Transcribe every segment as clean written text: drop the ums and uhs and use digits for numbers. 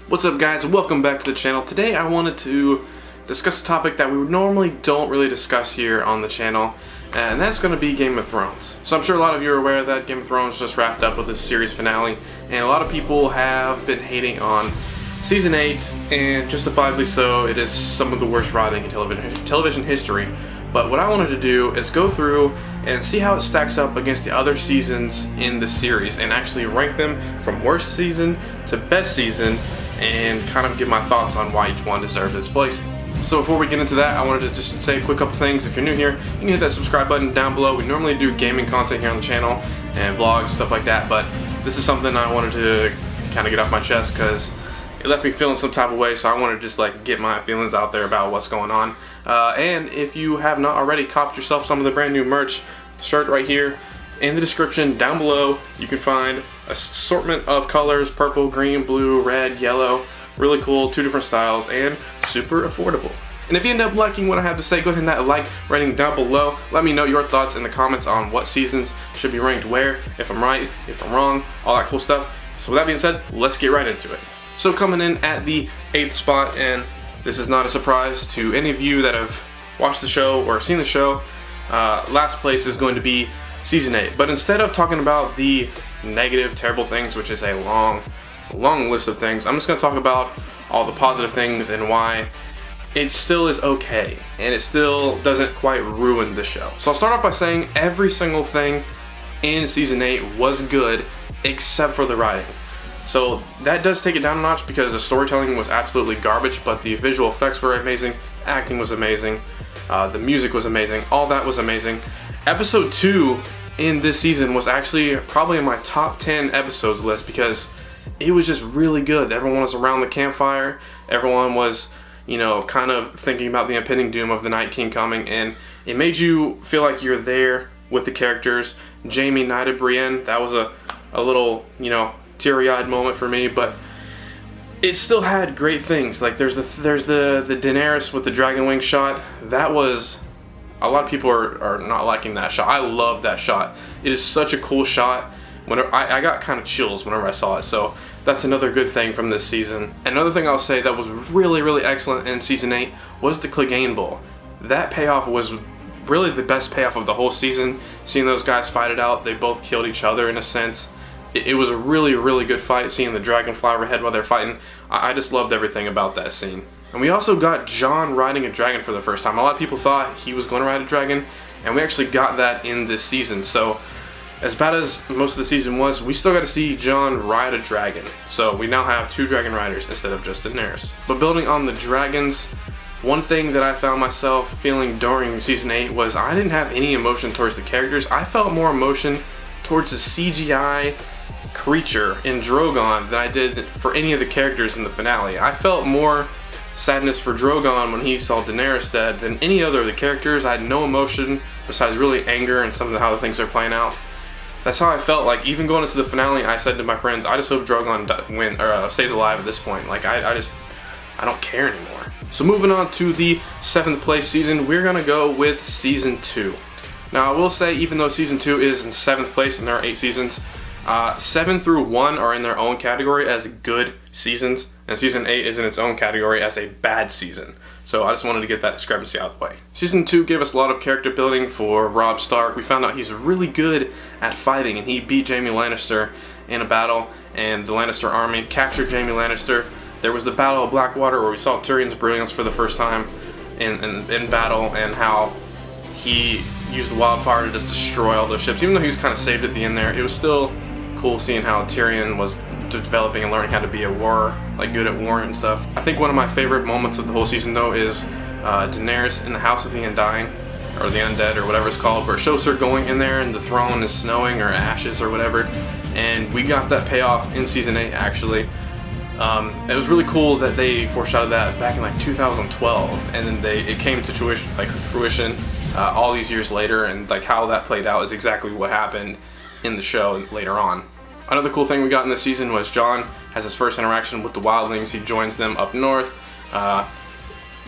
What's up, guys? Welcome back to the channel. Today I wanted to discuss a topic that we normally don't really discuss here on the channel, and that's going to be Game of Thrones. So I'm sure a lot of you are aware that Game of Thrones just wrapped up with its series finale, and a lot of people have been hating on Season 8, and justifiably so. It is some of the worst writing in television history. But what I wanted to do is go through and see how it stacks up against the other seasons in the series and actually rank them from worst season to best season and kind of give my thoughts on why each one deserves its place. So before we get into that, I wanted to just say a quick couple things. If you're new here, you can hit that subscribe button down below. We normally do gaming content here on the channel and vlogs, stuff like that, but this is something I wanted to kind of get off my chest because it left me feeling some type of way, so I wanted to just like get my feelings out there about what's going on. And if you have not already copped yourself some of the brand new merch, shirt right here in the description down below. You can find a assortment of colors: purple, green, blue, red, yellow. Really cool, 2 different styles, and super affordable. And if you end up liking what I have to say, go ahead and hit that like rating down below. Let me know your thoughts in the comments on what seasons should be ranked where, if I'm right, if I'm wrong, all that cool stuff. So with that being said, let's get right into it. So coming in at the 8th spot, and this is not a surprise to any of you that have watched the show or seen the show, last place is going to be Season 8. But instead of talking about the negative, terrible things, which is a long list of things, I'm just going to talk about all the positive things and why it still is okay, and it still doesn't quite ruin the show. So I'll start off by saying every single thing in Season 8 was good except for the writing. So that does take it down a notch because the storytelling was absolutely garbage, but the visual effects were amazing, acting was amazing, the music was amazing, all that was amazing. Episode 2 in this season was actually probably in my top 10 episodes list because it was just really good. Everyone was around the campfire, everyone was, you know, kind of thinking about the impending doom of the Night King coming, and it made you feel like you're there with the characters. Jaime knighted Brienne, that was a little, you know, teary-eyed moment for me, but it still had great things. Like there's the Daenerys with the dragon wing shot. That was, a lot of people are not liking that shot. I love that shot. It is such a cool shot. Whenever I got kind of chills whenever I saw it, so that's another good thing from this season. Another thing I'll say that was really excellent in Season 8 was the Clegane Bowl. That payoff was really the best payoff of the whole season. Seeing those guys fight it out, they both killed each other in a sense. It was a really good fight, seeing the dragon fly overhead while they're fighting. I just loved everything about that scene. And we also got Jon riding a dragon for the first time. A lot of people thought he was going to ride a dragon, and we actually got that in this season. So as bad as most of the season was, we still got to see Jon ride a dragon. So we now have 2 dragon riders instead of just Daenerys. But building on the dragons, one thing that I found myself feeling during Season 8 was I didn't have any emotion towards the characters. I felt more emotion towards the CGI creature in Drogon than I did for any of the characters in the finale. I felt more sadness for Drogon when he saw Daenerys dead than any other of the characters. I had no emotion besides really anger and some of how the things are playing out. That's how I felt. Like even going into the finale, I said to my friends, I just hope Drogon stays alive at this point. Like I don't care anymore. So moving on to the 7th place season, we're gonna go with Season 2. Now I will say, even though Season 2 is in 7th place and there are 8 seasons, 7 through 1 are in their own category as good seasons, and Season 8 is in its own category as a bad season. So I just wanted to get that discrepancy out of the way. Season 2 gave us a lot of character building for Robb Stark. We found out he's really good at fighting, and he beat Jaime Lannister in a battle, and the Lannister army captured Jaime Lannister. There was the Battle of Blackwater where we saw Tyrion's brilliance for the first time in battle, and how he used the wildfire to just destroy all those ships. Even though he was kind of saved at the end there, it was still cool seeing how Tyrion was developing and learning how to be good at war and stuff. I think one of my favorite moments of the whole season though is Daenerys in the House of the Undying, or the Undead, or whatever it's called, where it shows her going in there and the throne is snowing or ashes or whatever, and we got that payoff in Season 8 actually. It was really cool that they foreshadowed that back in like 2012, and then it came to fruition all these years later, and like how that played out is exactly what happened in the show later on. Another cool thing we got in this season was Jon has his first interaction with the wildlings. He joins them up north,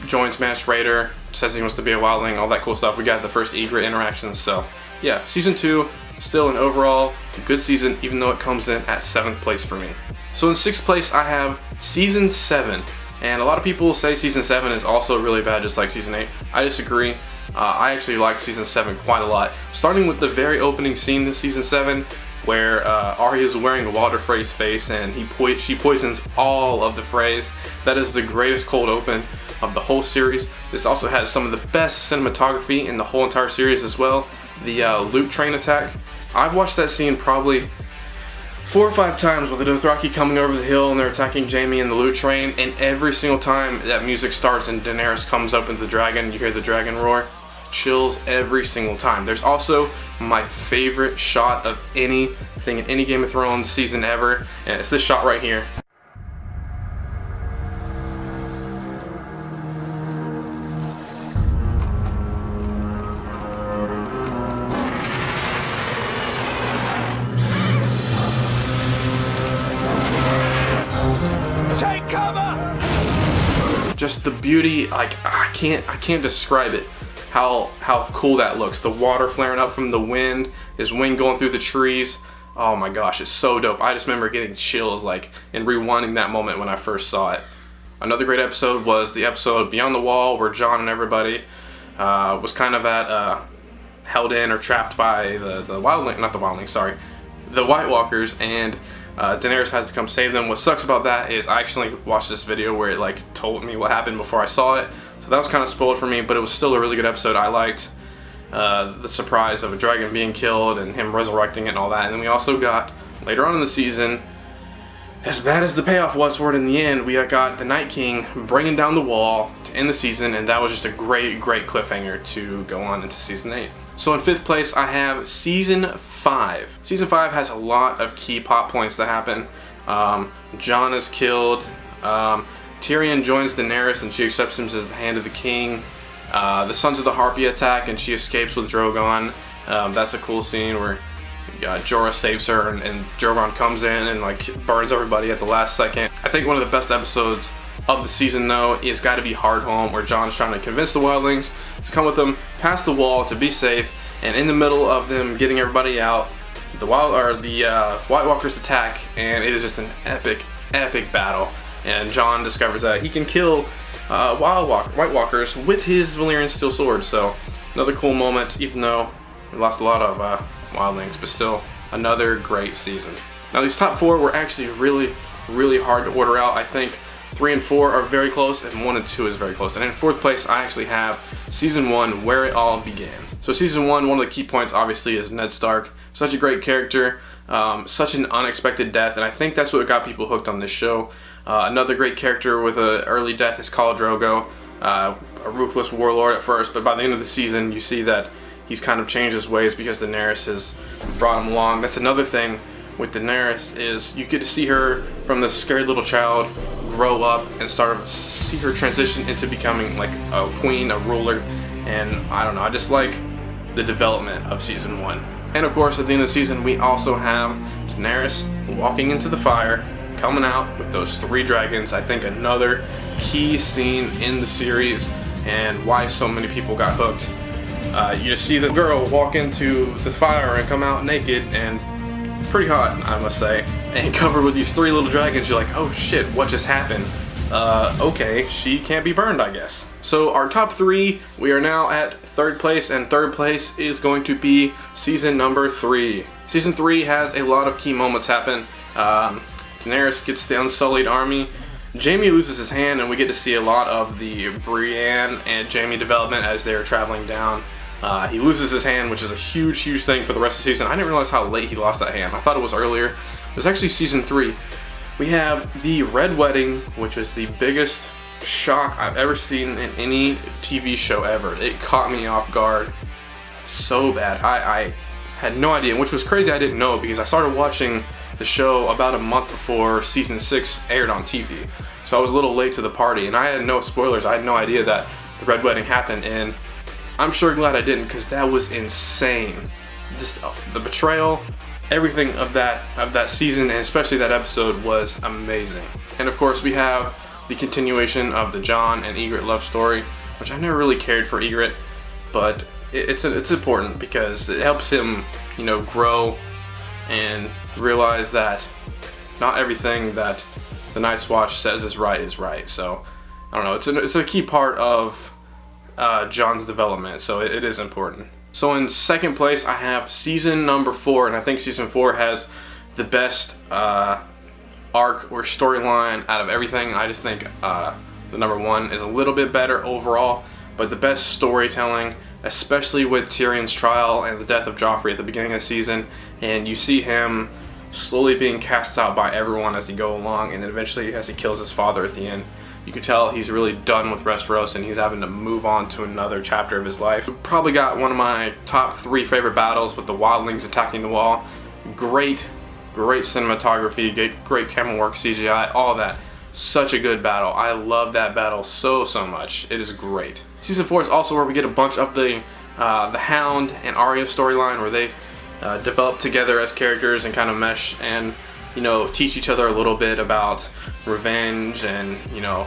joins Mance Rayder, says he wants to be a wildling, all that cool stuff. We got the first Ygritte interactions. So yeah, Season 2, still an overall good season, even though it comes in at 7th place for me. So in 6th place I have Season 7. And a lot of people say Season 7 is also really bad, just like Season 8. I disagree. I actually like Season 7 quite a lot. Starting with the very opening scene in Season 7, where Arya is wearing a Walder Frey's face and she poisons all of the Freys. That is the greatest cold open of the whole series. This also has some of the best cinematography in the whole entire series as well. The loot train attack. I've watched that scene probably 4 or 5 times with the Dothraki coming over the hill and they're attacking Jaime in the loot train, and every single time that music starts and Daenerys comes up into the dragon, you hear the dragon roar. Chills every single time. There's also my favorite shot of anything in any Game of Thrones season ever, and it's this shot right here. Take cover! Just the beauty, like I can't describe it. How cool that looks. The water flaring up from the wind, his wind going through the trees. Oh my gosh, it's so dope. I just remember getting chills like and rewinding that moment when I first saw it. Another great episode was the episode Beyond the Wall, where Jon and everybody was kind of held in or trapped by the White Walkers, and Daenerys has to come save them. What sucks about that is I actually watched this video where it like told me what happened before I saw it, so that was kind of spoiled for me, but it was still a really good episode. I liked the surprise of a dragon being killed and him resurrecting it and all that. And then we also got, later on in the season, as bad as the payoff was for it in the end, we got the Night King bringing down the wall to end the season, and that was just a great cliffhanger to go on into Season 8. So in 5th place I have Season 5. Season 5 has a lot of key plot points that happen. Jon is killed. Tyrion joins Daenerys and she accepts him as the Hand of the King. The Sons of the Harpy attack and she escapes with Drogon. That's a cool scene where Jorah saves her and Drogon comes in and like burns everybody at the last second. I think one of the best episodes of the season though is got to be Hardhome, where Jon's trying to convince the wildlings to come with him past the wall to be safe, and in the middle of them getting everybody out, the White Walkers attack, and it is just an epic battle. And Jon discovers that he can kill White Walkers with his Valyrian steel sword. So another cool moment, even though we lost a lot of wildlings, but still another great season. Now these top 4 were actually really hard to order out. I think 3 and 4 are very close, and 1 and 2 is very close. And in 4th place I actually have Season 1, Where It All Began. So Season 1, one of the key points obviously is Ned Stark. Such a great character, such an unexpected death, and I think that's what got people hooked on this show. Another great character with an early death is Khal Drogo, a ruthless warlord at first, but by the end of the season you see that he's kind of changed his ways because Daenerys has brought him along. That's another thing with Daenerys, is you get to see her from this scared little child grow up and start to see her transition into becoming like a queen, a ruler, and I don't know, I just like the development of Season 1. And of course at the end of the season we also have Daenerys walking into the fire, coming out with those 3 dragons. I think another key scene in the series and why so many people got hooked. You just see this girl walk into the fire and come out naked, and pretty hot, I must say, and covered with these 3 little dragons. You're like, oh shit, what just happened? Okay, she can't be burned, I guess. So our top 3, we are now at 3rd place, and 3rd place is going to be season number 3. Season 3 has a lot of key moments happen. Daenerys gets the Unsullied army. Jaime loses his hand, and we get to see a lot of the Brienne and Jaime development as they are traveling down. He loses his hand, which is a huge thing for the rest of the season. I didn't realize how late he lost that hand. I thought it was earlier. It was actually Season 3. We have the Red Wedding, which is the biggest shock I've ever seen in any TV show ever. It caught me off guard so bad. I had no idea, which was crazy. I didn't know because I started watching the show about a month before Season 6 aired on TV. So I was a little late to the party, and I had no spoilers. I had no idea that the Red Wedding happened, and I'm sure glad I didn't, because that was insane. Just the betrayal, everything of that season, and especially that episode, was amazing. And of course we have the continuation of the Jon and Ygritte love story, which I never really cared for Ygritte, but it's important because it helps him, grow and realize that not everything that the Night's Watch says is right. So I don't know. It's a key part of Jon's development, so it is important. So in second place, I have season number 4, and I think season 4 has the best arc or storyline out of everything. I just think the number 1 is a little bit better overall, but the best storytelling, especially with Tyrion's trial and the death of Joffrey at the beginning of the season, and you see him slowly being cast out by everyone as he go along, and then eventually as he kills his father at the end. You can tell he's really done with Westeros and he's having to move on to another chapter of his life. Probably got one of my top 3 favorite battles with the wildlings attacking the wall. Great cinematography, great camera work, CGI, all of that. Such a good battle. I love that battle so much. It is great. Season 4 is also where we get a bunch of the Hound and Arya storyline, where they develop together as characters and kind of mesh and, you know, teach each other a little bit about revenge and, you know,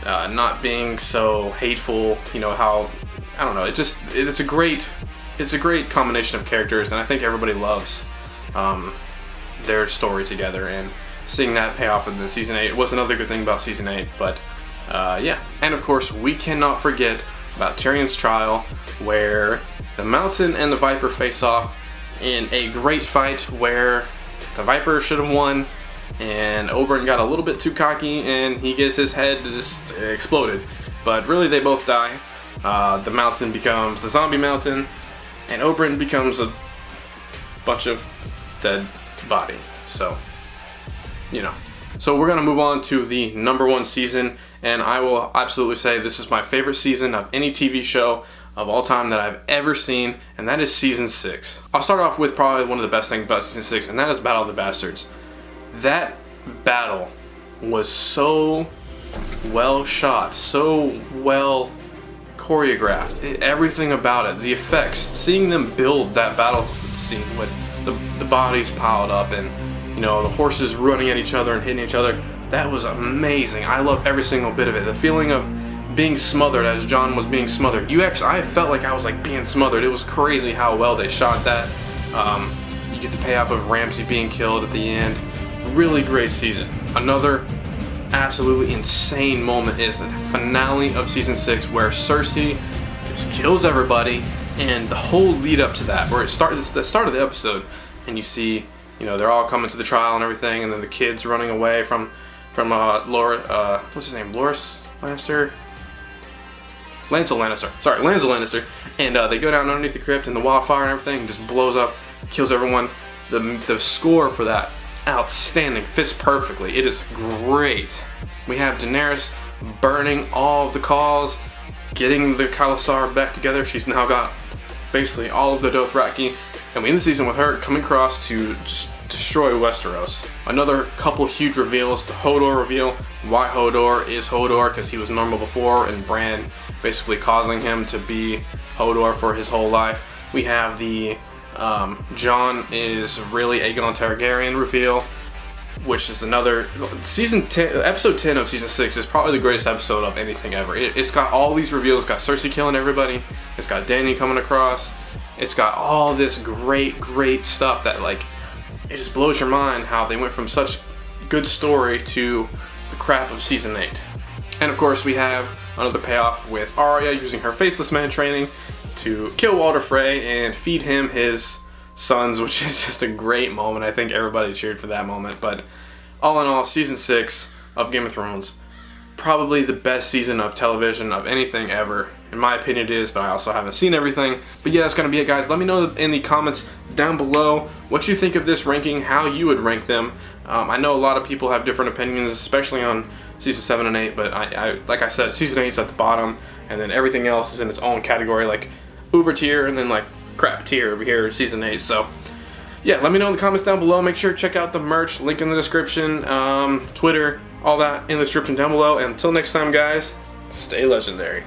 not being so hateful. You know, how, I don't know, it's a great combination of characters, and I think everybody loves their story together, and seeing that pay off in the season 8 was another good thing about season 8. But yeah, and of course we cannot forget about Tyrion's trial, where the Mountain and the Viper face off in a great fight where the Viper should have won, and Oberyn got a little bit too cocky and he gets his head just exploded. But really they both die. The Mountain becomes the zombie mountain, and Oberyn becomes a bunch of dead body. So, you know. So we're going to move on to the number 1 season, and I will absolutely say this is my favorite season of any TV show of all time that I've ever seen, and that is season 6. I'll start off with probably one of the best things about season 6, and that is Battle of the Bastards. That battle was so well shot, so well choreographed. Everything about it, the effects, seeing them build that battle scene with the bodies piled up and, you know, the horses running at each other and hitting each other, that was amazing. I love every single bit of it. The feeling of being smothered as Jon was being smothered. I felt like I was like being smothered. It was crazy how well they shot that. You get the payoff of Ramsay being killed at the end. Really great season. Another absolutely insane moment is the finale of season 6, where Cersei just kills everybody, and the whole lead up to that, where it's the start of the episode, and you see, you know, they're all coming to the trial and everything, and then the kids running away from Laura, what's his name, Loras Lannister? Lancel Lannister, and they go down underneath the crypt, and the wildfire and everything just blows up, kills everyone. The score for that, outstanding, fits perfectly. It is great. We have Daenerys burning all of the khals, getting the Khalasar back together. She's now got basically all of the Dothraki, and we end the season with her coming across to just destroy Westeros. Another couple huge reveals. The Hodor reveal, why Hodor is Hodor, because he was normal before, and Bran basically causing him to be Hodor for his whole life. We have the Jon is really Aegon Targaryen reveal, which is another episode 10 of season 6 is probably the greatest episode of anything ever. It's got all these reveals. It's got Cersei killing everybody. It's got Dany coming across. It's got all this great stuff that, like, it just blows your mind how they went from such good story to the crap of season 8. And of course we have another payoff with Arya using her Faceless Man training to kill Walder Frey and feed him his sons, which is just a great moment. I think everybody cheered for that moment. But all in all, season 6 of Game of Thrones, probably the best season of television of anything ever. In my opinion it is, but I also haven't seen everything. But yeah, that's going to be it, guys. Let me know in the comments down below what you think of this ranking, how you would rank them. I know a lot of people have different opinions, especially on season 7 and 8, but I like I said, season 8 is at the bottom, and then everything else is in its own category, like uber tier, and then like crap tier over here, season 8. So yeah, let me know in the comments down below. Make sure to check out the merch, link in the description, Twitter, all that in the description down below. And until next time, guys, stay legendary.